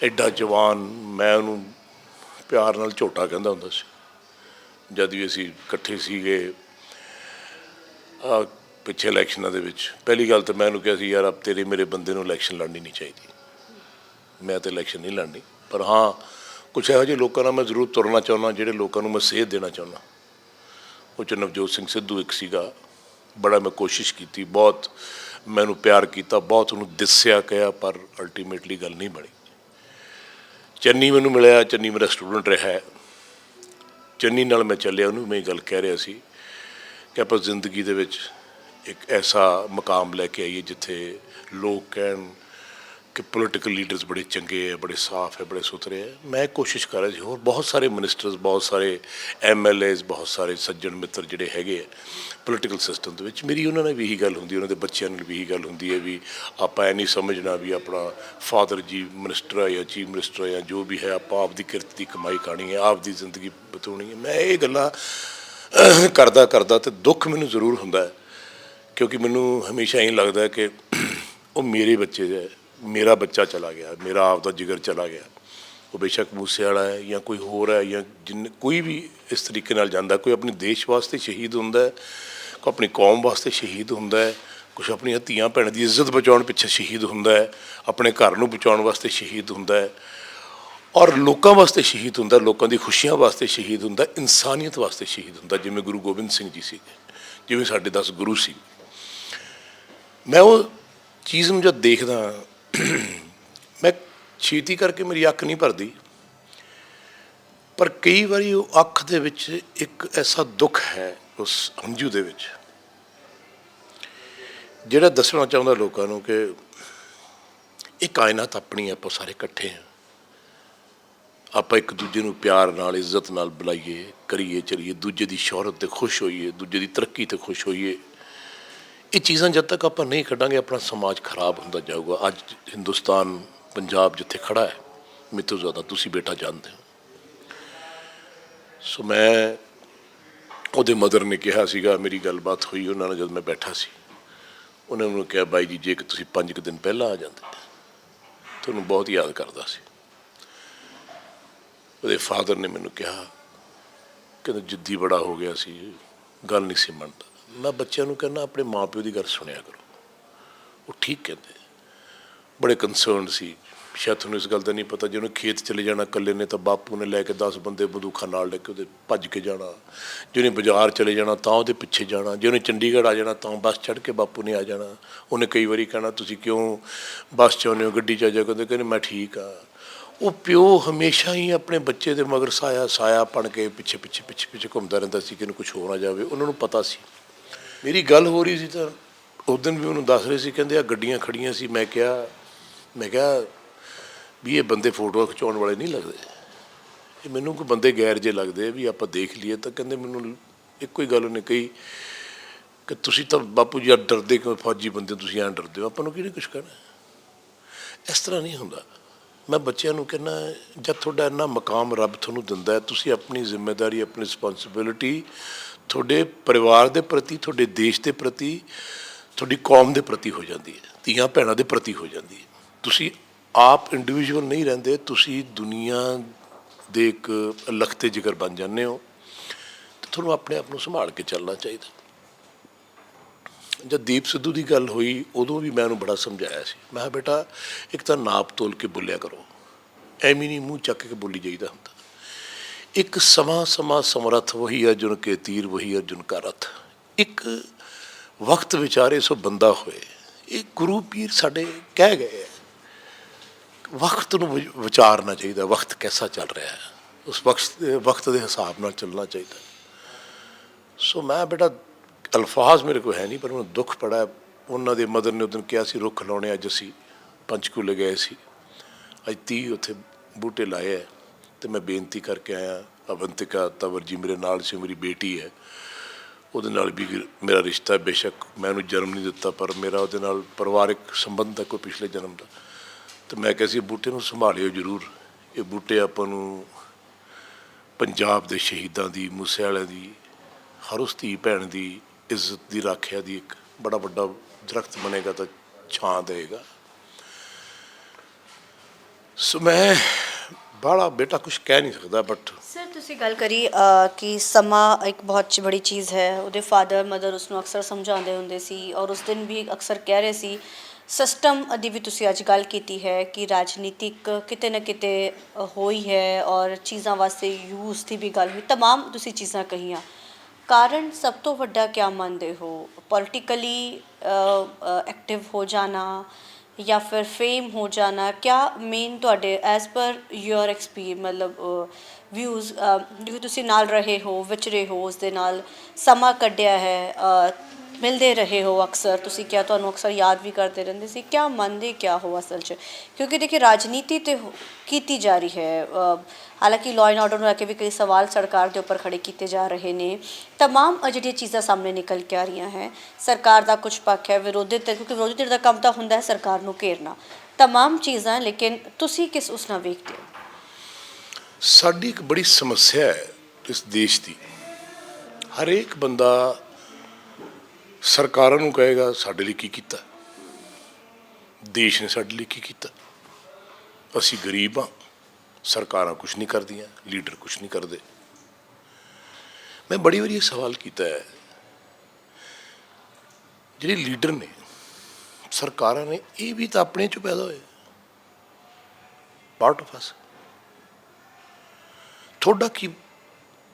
ਐਡਾ ਜਵਾਨ, ਮੈਂ ਉਹਨੂੰ ਪਿਆਰ ਨਾਲ ਝੋਟਾ ਕਹਿੰਦਾ ਹੁੰਦਾ ਸੀ ਜਦ ਵੀ ਅਸੀਂ ਇਕੱਠੇ ਸੀਗੇ ਪਿੱਛੇ ਇਲੈਕਸ਼ਨਾਂ ਦੇ ਵਿੱਚ। ਪਹਿਲੀ ਗੱਲ ਤਾਂ ਮੈਂ ਉਹਨੂੰ ਕਿਹਾ ਸੀ, ਯਾਰ ਅਬ ਤੇਰੇ ਮੇਰੇ ਬੰਦੇ ਨੂੰ ਇਲੈਕਸ਼ਨ ਲੜਨੀ ਨਹੀਂ ਚਾਹੀਦੀ, ਮੈਂ ਤਾਂ ਇਲੈਕਸ਼ਨ ਨਹੀਂ ਲੜਨੀ। ਪਰ ਹਾਂ, ਕੁਛ ਇਹੋ ਜਿਹੇ ਲੋਕਾਂ ਨਾਲ ਮੈਂ ਜ਼ਰੂਰ ਤੁਰਨਾ ਚਾਹੁੰਦਾ, ਜਿਹੜੇ ਲੋਕਾਂ ਨੂੰ ਮੈਂ ਸੇਧ ਦੇਣਾ ਚਾਹੁੰਦਾ। ਉਹ 'ਚ ਨਵਜੋਤ ਸਿੰਘ ਸਿੱਧੂ ਇੱਕ ਸੀਗਾ। ਬੜਾ ਮੈਂ ਕੋਸ਼ਿਸ਼ ਕੀਤੀ, ਬਹੁਤ ਮੈਨੂੰ ਪਿਆਰ ਕੀਤਾ, ਬਹੁਤ ਉਹਨੂੰ ਦੱਸਿਆ, ਕਿਹਾ, ਪਰ ਅਲਟੀਮੇਟਲੀ ਗੱਲ ਨਹੀਂ ਬਣੀ। ਚੰਨੀ ਮੈਨੂੰ ਮਿਲਿਆ, ਚੰਨੀ ਮੇਰਾ ਸਟੂਡੈਂਟ ਰਿਹਾ। ਚੰਨੀ ਨਾਲ ਮੈਂ ਚੱਲਿਆ, ਉਹਨੂੰ ਮੈਂ ਇਹ ਗੱਲ ਕਹਿ ਰਿਹਾ ਸੀ ਕਿ ਆਪਾਂ ਜ਼ਿੰਦਗੀ ਦੇ ਵਿੱਚ ਇੱਕ ਐਸਾ ਮੁਕਾਮ ਲੈ ਕੇ ਆਈਏ ਜਿੱਥੇ ਲੋਕ ਕਹਿਣ ਕਿ ਪੋਲੀਟੀਕਲ ਲੀਡਰਸ ਬੜੇ ਚੰਗੇ ਹੈ, ਬੜੇ ਸਾਫ਼ ਹੈ, ਬੜੇ ਸੁਥਰੇ ਹੈ। ਮੈਂ ਕੋਸ਼ਿਸ਼ ਕਰ ਰਿਹਾ ਸੀ, ਹੋਰ ਬਹੁਤ ਸਾਰੇ ਮਿਨਿਸਟਰਸ, ਬਹੁਤ ਸਾਰੇ MLAs, ਬਹੁਤ ਸਾਰੇ ਸੱਜਣ ਮਿੱਤਰ ਜਿਹੜੇ ਹੈਗੇ ਆ ਪੋਲੀਟੀਕਲ ਸਿਸਟਮ ਦੇ ਵਿੱਚ, ਮੇਰੀ ਉਹਨਾਂ ਨਾਲ ਵੀ ਇਹੀ ਗੱਲ ਹੁੰਦੀ, ਉਹਨਾਂ ਦੇ ਬੱਚਿਆਂ ਨਾਲ ਵੀ ਇਹੀ ਗੱਲ ਹੁੰਦੀ ਹੈ ਵੀ ਆਪਾਂ ਇਹ ਨਹੀਂ ਸਮਝਣਾ ਵੀ ਆਪਣਾ ਫਾਦਰ ਜੀ ਮਿਨਿਸਟਰ ਹੈ ਜਾਂ ਚੀਫ ਮਿਨਿਸਟਰ ਹੈ ਜਾਂ ਜੋ ਵੀ ਹੈ, ਆਪਾਂ ਆਪਦੀ ਕਿਰਤ ਦੀ ਕਮਾਈ ਖਾਣੀ ਹੈ, ਆਪਦੀ ਜ਼ਿੰਦਗੀ ਬਤਾਉਣੀ ਹੈ। ਮੈਂ ਇਹ ਗੱਲਾਂ ਕਰਦਾ ਤੇ ਦੁੱਖ ਮੈਨੂੰ ਜ਼ਰੂਰ ਹੁੰਦਾ ਹੈ, ਕਿਉਂਕਿ ਮੈਨੂੰ ਹਮੇਸ਼ਾ ਇਹ ਲੱਗਦਾ ਕਿ ਉਹ ਮੇਰੇ ਬੱਚੇ ਹੈ, ਮੇਰਾ ਬੱਚਾ ਚਲਾ ਗਿਆ, ਮੇਰਾ ਆਪ ਦਾ ਜਿਗਰ ਚਲਾ ਗਿਆ। ਉਹ ਬੇਸ਼ੱਕ ਮੂਸੇ ਵਾਲਾ ਹੈ ਜਾਂ ਕੋਈ ਹੋਰ ਹੈ ਜਾਂ ਕੋਈ ਵੀ ਇਸ ਤਰੀਕੇ ਨਾਲ ਜਾਂਦਾ, ਕੋਈ ਆਪਣੇ ਦੇਸ਼ ਵਾਸਤੇ ਸ਼ਹੀਦ ਹੁੰਦਾ, ਕੋਈ ਆਪਣੀ ਕੌਮ ਵਾਸਤੇ ਸ਼ਹੀਦ ਹੁੰਦਾ ਹੈ, ਕੁਛ ਆਪਣੀਆਂ ਧੀਆਂ ਭੈਣਾਂ ਦੀ ਇੱਜ਼ਤ ਬਚਾਉਣ ਪਿੱਛੇ ਸ਼ਹੀਦ ਹੁੰਦਾ ਹੈ, ਆਪਣੇ ਘਰ ਨੂੰ ਬਚਾਉਣ ਵਾਸਤੇ ਸ਼ਹੀਦ ਹੁੰਦਾ ਹੈ, ਔਰ ਲੋਕਾਂ ਵਾਸਤੇ ਸ਼ਹੀਦ ਹੁੰਦਾ, ਲੋਕਾਂ ਦੀ ਖੁਸ਼ੀਆਂ ਵਾਸਤੇ ਸ਼ਹੀਦ ਹੁੰਦਾ, ਇਨਸਾਨੀਅਤ ਵਾਸਤੇ ਸ਼ਹੀਦ ਹੁੰਦਾ, ਜਿਵੇਂ ਗੁਰੂ ਗੋਬਿੰਦ ਸਿੰਘ ਜੀ ਸੀ, ਜਿਵੇਂ ਸਾਡੇ 10 ਗੁਰੂ ਸੀ। ਮੈਂ ਉਹ ਚੀਜ਼ ਨੂੰ ਜਦ ਦੇਖਦਾ, ਮੈਂ ਛੇਤੀ ਕਰਕੇ ਮੇਰੀ ਅੱਖ ਨਹੀਂ ਭਰਦੀ, ਪਰ ਕਈ ਵਾਰੀ ਉਹ ਅੱਖ ਦੇ ਵਿੱਚ ਇੱਕ ਐਸਾ ਦੁੱਖ ਹੈ ਉਸ ਹੰਝੂ ਦੇ ਵਿੱਚ, ਜਿਹੜਾ ਦੱਸਣਾ ਚਾਹੁੰਦਾ ਲੋਕਾਂ ਨੂੰ ਕਿ ਇਹ ਕਾਇਨਾਤ ਆਪਣੀ ਹੈ, ਆਪਾਂ ਸਾਰੇ ਇਕੱਠੇ ਹਾਂ, ਆਪਾਂ ਇੱਕ ਦੂਜੇ ਨੂੰ ਪਿਆਰ ਨਾਲ, ਇੱਜ਼ਤ ਨਾਲ ਬੁਲਾਈਏ, ਕਰੀਏ ਚਲੀਏ, ਦੂਜੇ ਦੀ ਸ਼ੋਹਰਤ 'ਤੇ ਖੁਸ਼ ਹੋਈਏ, ਦੂਜੇ ਦੀ ਤਰੱਕੀ 'ਤੇ ਖੁਸ਼ ਹੋਈਏ। ਇਹ ਚੀਜ਼ਾਂ ਜਦ ਤੱਕ ਆਪਾਂ ਨਹੀਂ ਕੱਢਾਂਗੇ, ਆਪਣਾ ਸਮਾਜ ਖਰਾਬ ਹੁੰਦਾ ਜਾਊਗਾ। ਅੱਜ ਹਿੰਦੁਸਤਾਨ, ਪੰਜਾਬ ਜਿੱਥੇ ਖੜ੍ਹਾ ਹੈ, ਮੇਰੇ ਤੋਂ ਜ਼ਿਆਦਾ ਤੁਸੀਂ ਬੇਟਾ ਜਾਣਦੇ ਹੋ। ਸੋ ਮੈਂ, ਉਹਦੇ ਮਦਰ ਨੇ ਕਿਹਾ ਸੀਗਾ, ਮੇਰੀ ਗੱਲਬਾਤ ਹੋਈ ਉਹਨਾਂ ਨਾਲ ਜਦ ਮੈਂ ਬੈਠਾ ਸੀ, ਉਹਨਾਂ ਨੂੰ ਕਿਹਾ ਬਾਈ ਜੀ ਜੇ ਕਿ ਤੁਸੀਂ 5 ਦਿਨ ਪਹਿਲਾਂ ਆ ਜਾਂਦੇ ਤੁਹਾਨੂੰ ਬਹੁਤ ਯਾਦ ਕਰਦਾ ਸੀ। ਉਹਦੇ ਫਾਦਰ ਨੇ ਮੈਨੂੰ ਕਿਹਾ, ਕਹਿੰਦਾ ਜਿੱਦੀ ਬੜਾ ਹੋ ਗਿਆ ਸੀ, ਗੱਲ ਨਹੀਂ ਸੀ ਮੰਨਦਾ। ਮੈਂ ਬੱਚਿਆਂ ਨੂੰ ਕਹਿੰਦਾ ਆਪਣੇ ਮਾਂ ਪਿਓ ਦੀ ਗੱਲ ਸੁਣਿਆ ਕਰੋ, ਉਹ ਠੀਕ ਕਹਿੰਦੇ, ਬੜੇ ਕੰਸਰਨ ਸੀ। ਸ਼ਾਇਦ ਤੁਹਾਨੂੰ ਇਸ ਗੱਲ ਦਾ ਨਹੀਂ ਪਤਾ, ਜੇ ਉਹਨੇ ਖੇਤ ਚਲੇ ਜਾਣਾ ਇਕੱਲੇ ਨੇ ਤਾਂ ਬਾਪੂ ਨੇ ਲੈ ਕੇ 10 ਬੰਦੇ ਬੰਦੂਕਾਂ ਨਾਲ ਲੈ ਕੇ ਉਹਦੇ ਭੱਜ ਕੇ ਜਾਣਾ, ਜੇ ਉਹਨੇ ਬਾਜ਼ਾਰ ਚਲੇ ਜਾਣਾ ਤਾਂ ਉਹਦੇ ਪਿੱਛੇ ਜਾਣਾ, ਜੇ ਉਹਨੇ ਚੰਡੀਗੜ੍ਹ ਆ ਜਾਣਾ ਤਾਂ ਬੱਸ ਚੜ੍ਹ ਕੇ ਬਾਪੂ ਨੇ ਆ ਜਾਣਾ। ਉਹਨੇ ਕਈ ਵਾਰੀ ਕਹਿਣਾ ਤੁਸੀਂ ਕਿਉਂ ਬੱਸ 'ਚ ਆਉਂਦੇ ਹੋ, ਗੱਡੀ 'ਚ ਆ ਜਾ, ਕਹਿੰਦੇ ਮੈਂ ਠੀਕ ਆ। ਉਹ ਪਿਓ ਹਮੇਸ਼ਾ ਹੀ ਆਪਣੇ ਬੱਚੇ ਦੇ ਮਗਰ ਸਾਇਆ ਬਣ ਕੇ ਪਿੱਛੇ ਘੁੰਮਦਾ ਰਹਿੰਦਾ ਸੀ ਕਿ ਇਹਨੂੰ ਕੁਛ ਹੋ ਨਾ ਜਾਵੇ। ਉਹਨਾਂ ਨੂੰ ਪਤਾ ਸੀ। ਮੇਰੀ ਗੱਲ ਹੋ ਰਹੀ ਸੀ ਤਾਂ ਉਸ ਦਿਨ ਵੀ ਉਹਨੂੰ ਦੱਸ ਰਹੇ ਸੀ, ਕਹਿੰਦੇ ਆ ਗੱਡੀਆਂ ਖੜੀਆਂ ਸੀ। ਮੈਂ ਕਿਹਾ ਵੀ ਇਹ ਬੰਦੇ ਫੋਟੋਆਂ ਖਿਚਾਉਣ ਵਾਲੇ ਨਹੀਂ ਲੱਗਦੇ, ਇਹ ਮੈਨੂੰ ਕੋਈ ਬੰਦੇ ਗੈਰ ਜੇ ਲੱਗਦੇ ਵੀ ਆਪਾਂ ਦੇਖ ਲਈਏ ਤਾਂ। ਕਹਿੰਦੇ ਮੈਨੂੰ ਇੱਕੋ ਹੀ ਗੱਲ ਉਹਨੇ ਕਹੀ ਕਿ ਤੁਸੀਂ ਤਾਂ ਬਾਪੂ ਜੀ ਡਰਦੇ ਕਿਉਂ, ਫੌਜੀ ਬੰਦੇ ਤੁਸੀਂ ਐਂ ਡਰਦੇ ਹੋ, ਆਪਾਂ ਨੂੰ ਕਿਹਨੇ ਕੁਛ ਕਹਿਣਾ। ਇਸ ਤਰ੍ਹਾਂ ਨਹੀਂ ਹੁੰਦਾ। ਮੈਂ ਬੱਚਿਆਂ ਨੂੰ ਕਹਿੰਦਾ ਜਦ ਤੁਹਾਡਾ ਇੰਨਾ ਮਕਾਮ ਰੱਬ ਤੁਹਾਨੂੰ ਦਿੰਦਾ ਹੈ, ਤੁਸੀਂ ਆਪਣੀ ਜ਼ਿੰਮੇਵਾਰੀ, ਆਪਣੀ ਰਿਸਪੋਂਸੀਬਿਲਿਟੀ ਤੁਹਾਡੇ ਪਰਿਵਾਰ ਦੇ ਪ੍ਰਤੀ, ਤੁਹਾਡੇ ਦੇਸ਼ ਦੇ ਪ੍ਰਤੀ, ਤੁਹਾਡੀ ਕੌਮ ਦੇ ਪ੍ਰਤੀ ਹੋ ਜਾਂਦੀ ਹੈ, ਧੀਆਂ ਭੈਣਾਂ ਦੇ ਪ੍ਰਤੀ ਹੋ ਜਾਂਦੀ ਹੈ। ਤੁਸੀਂ ਆਪ ਇੰਡੀਵਿਜੂਅਲ ਨਹੀਂ ਰਹਿੰਦੇ, ਤੁਸੀਂ ਦੁਨੀਆ ਦੇ ਇੱਕ ਲਖਤੇ ਜਿਗਰ ਬਣ ਜਾਂਦੇ ਹੋ, ਅਤੇ ਤੁਹਾਨੂੰ ਆਪਣੇ ਆਪ ਨੂੰ ਸੰਭਾਲ ਕੇ ਚੱਲਣਾ ਚਾਹੀਦਾ। ਜਦ ਦੀਪ ਸਿੱਧੂ ਦੀ ਗੱਲ ਹੋਈ ਉਦੋਂ ਵੀ ਮੈਂ ਉਹਨੂੰ ਬੜਾ ਸਮਝਾਇਆ ਸੀ। ਮੈਂ ਕਿਹਾ ਬੇਟਾ ਇੱਕ ਤਾਂ ਨਾਪ ਤੋਲ ਕੇ ਬੋਲਿਆ ਕਰੋ, ਐਵੇਂ ਨਹੀਂ ਮੂੰਹ ਚੱਕ ਕੇ ਬੋਲੀ ਜਾਈਦਾ ਹੁੰਦਾ। ਇੱਕ ਸਮਾਂ ਸਮਰੱਥ ਵਹੀ ਅਰਜੁਨ ਕੇ ਤੀਰ, ਵਹੀ ਅਰਜੁਨ ਕਾ ਰਥ। ਇੱਕ ਵਕਤ ਵਿਚਾਰੇ ਸੋ ਬੰਦਾ ਹੋਏ, ਇਹ ਗੁਰੂ ਪੀਰ ਸਾਡੇ ਕਹਿ ਗਏ ਹੈ। ਵਕਤ ਨੂੰ ਵਿਚਾਰਨਾ ਚਾਹੀਦਾ, ਵਕਤ ਕੈਸਾ ਚੱਲ ਰਿਹਾ ਹੈ, ਉਸ ਵਕਤ ਦੇ ਹਿਸਾਬ ਨਾਲ ਚੱਲਣਾ ਚਾਹੀਦਾ। ਸੋ ਮੈਂ ਬੇਟਾ ਅਲਫਾਜ਼ ਮੇਰੇ ਕੋਲ ਹੈ ਨਹੀਂ, ਪਰ ਮੈਨੂੰ ਦੁੱਖ ਬੜਾ। ਉਹਨਾਂ ਦੇ ਮਦਰ ਨੇ ਉਦੋਂ ਕਿਹਾ ਸੀ ਰੁੱਖ ਲਾਉਣੇ, ਅੱਜ ਅਸੀਂ ਪੰਚਕੂਲੇ ਗਏ ਸੀ, ਅੱਜ 30 ਉੱਥੇ ਬੂਟੇ ਲਾਏ ਹੈ। ਅਤੇ ਮੈਂ ਬੇਨਤੀ ਕਰਕੇ ਆਇਆ, ਅਵੰਤਿਕਾ ਤਵਰ ਜੀ ਮੇਰੇ ਨਾਲ ਸੀ, ਮੇਰੀ ਬੇਟੀ ਹੈ, ਉਹਦੇ ਨਾਲ ਵੀ ਮੇਰਾ ਰਿਸ਼ਤਾ, ਬੇਸ਼ੱਕ ਮੈਂ ਉਹਨੂੰ ਜਨਮ ਨਹੀਂ ਦਿੱਤਾ ਪਰ ਮੇਰਾ ਉਹਦੇ ਨਾਲ ਪਰਿਵਾਰਿਕ ਸੰਬੰਧ ਹੈ ਕੋਈ ਪਿਛਲੇ ਜਨਮ ਦਾ। ਅਤੇ ਮੈਂ ਕਿਹਾ ਸੀ ਬੂਟੇ ਨੂੰ ਸੰਭਾਲਿਓ ਜ਼ਰੂਰ, ਇਹ ਬੂਟੇ ਆਪਾਂ ਨੂੰ ਪੰਜਾਬ ਦੇ ਸ਼ਹੀਦਾਂ ਦੀ, ਮੂਸੇ ਵਾਲਿਆਂ ਦੀ, ਹਰ ਉਸ ਧੀ ਭੈਣ ਦੀ ਇੱਜ਼ਤ ਦੀ ਰਾਖਿਆ ਦੀ ਇੱਕ ਬੜਾ ਵੱਡਾ ਦਰਖਤ ਬਣੇਗਾ ਤਾਂ ਛਾਂ ਦੇਵੇਗਾ। ਸੋ ਮੈਂ ਬਾਹਲਾ ਬੇਟਾ ਕੁਛ ਕਹਿ ਨਹੀਂ ਸਕਦਾ। ਬਟ ਸਰ ਤੁਸੀਂ ਗੱਲ ਕਰੀ ਕਿ ਸਮਾਂ ਇੱਕ ਬਹੁਤ ਬੜੀ ਚੀਜ਼ ਹੈ। ਉਹਦੇ ਫਾਦਰ ਮਦਰ ਉਸਨੂੰ ਅਕਸਰ ਸਮਝਾਉਂਦੇ ਹੁੰਦੇ ਸੀ, ਔਰ ਉਸ ਦਿਨ ਵੀ ਅਕਸਰ ਕਹਿ ਰਹੇ ਸੀ। ਸਿਸਟਮ ਦੀ ਵੀ ਤੁਸੀਂ ਅੱਜ ਗੱਲ ਕੀਤੀ ਹੈ ਕਿ ਰਾਜਨੀਤਿਕ ਕਿਤੇ ਨਾ ਕਿਤੇ ਹੋਈ ਹੈ, ਔਰ ਚੀਜ਼ਾਂ ਵਾਸਤੇ ਯੂਜ਼ ਦੀ ਵੀ ਗੱਲ ਹੋਈ, ਤਮਾਮ ਤੁਸੀਂ ਚੀਜ਼ਾਂ ਕਹੀਆਂ। ਕਾਰਨ ਸਭ ਤੋਂ ਵੱਡਾ ਕਿਆ ਮੰਨਦੇ ਹੋ? ਪੋਲੀਟੀਕਲੀ ਐਕਟਿਵ ਹੋ ਜਾਣਾ ਜਾਂ ਫਿਰ ਫੇਮ ਹੋ ਜਾਣਾ? ਕਿਆ ਮੇਨ ਤੁਹਾਡੇ ਐਜ਼ ਪਰ ਯੂਅਰ ਮਤਲਬ ਵਿਊਜ਼, ਜਿਵੇਂ ਤੁਸੀਂ ਨਾਲ ਰਹੇ ਹੋ, ਵਿਚਰੇ ਹੋ, ਉਸ ਦੇ ਨਾਲ ਸਮਾਂ ਕੱਢਿਆ ਹੈ, ਮਿਲਦੇ ਰਹੇ ਹੋ ਅਕਸਰ, ਤੁਸੀਂ ਕਿਹਾ ਤੁਹਾਨੂੰ ਅਕਸਰ ਯਾਦ ਵੀ ਕਰਦੇ ਰਹਿੰਦੇ ਸੀ, ਕਿਆ ਮੰਨਦੇ ਕਿਆ ਹੋ ਅਸਲ 'ਚ? ਕਿਉਂਕਿ ਦੇਖिए ਰਾਜਨੀਤੀ ਤੇ ਕੀਤੀ ਜਾ ਰਹੀ ਹੈ, ਹਾਲਾਂਕਿ ਲਾਅ ਐਂਡ ਆਰਡਰ ਨੂੰ ਲੈ ਕੇ ਵੀ ਕਈ ਸਵਾਲ ਸਰਕਾਰ ਦੇ ਉੱਪਰ ਖੜੇ ਕੀਤੇ ਜਾ ਰਹੇ ਨੇ, ਤਮਾਮ ਜਿਹੜੀਆਂ ਚੀਜ਼ਾਂ ਸਾਹਮਣੇ ਨਿਕਲ ਕੇ ਆ ਰਹੀਆਂ ਹੈ। ਸਰਕਾਰ ਦਾ ਕੁਛ ਪੱਖ ਹੈ, ਵਿਰੋਧੀ ਧਿਰ, ਕਿਉਂਕਿ ਵਿਰੋਧੀ ਧਿਰ ਦਾ ਕੰਮ ਤਾਂ ਹੁੰਦਾ ਹੈ ਸਰਕਾਰ ਨੂੰ ਘੇਰਨਾ, ਤਮਾਮ ਚੀਜ਼ਾਂ, ਲੇਕਿਨ ਤੁਸੀਂ ਕਿਸ ਉਸ ਨਾਲ ਵੇਖਦੇ ਹੋ? ਸਾਡੀ ਇੱਕ ਬੜੀ ਸਮੱਸਿਆ ਹੈ ਇਸ ਦੇਸ਼ ਦੀ। ਹਰੇਕ ਬੰਦਾ ਸਰਕਾਰਾਂ ਨੂੰ ਕਹੇਗਾ ਸਾਡੇ ਲਈ ਕੀ ਕੀਤਾ, ਦੇਸ਼ ਨੇ ਸਾਡੇ ਲਈ ਕੀ ਕੀਤਾ। ਅਸੀਂ ਗਰੀਬ ਹਾਂ, ਸਰਕਾਰਾਂ ਕੁਛ ਨਹੀਂ ਕਰਦੀਆਂ, ਲੀਡਰ ਕੁਛ ਨਹੀਂ ਕਰਦੇ। ਮੈਂ ਬੜੀ ਵਾਰੀ ਇਹ ਸਵਾਲ ਕੀਤਾ ਹੈ, ਜਿਹੜੇ ਲੀਡਰ ਨੇ, ਸਰਕਾਰਾਂ ਨੇ, ਇਹ ਵੀ ਤਾਂ ਆਪਣੇ ਚੋਂ ਪੈਦਾ ਹੋਏ, ਪਾਰਟ ਆਫ ਅਸ। ਤੁਹਾਡਾ ਕੀ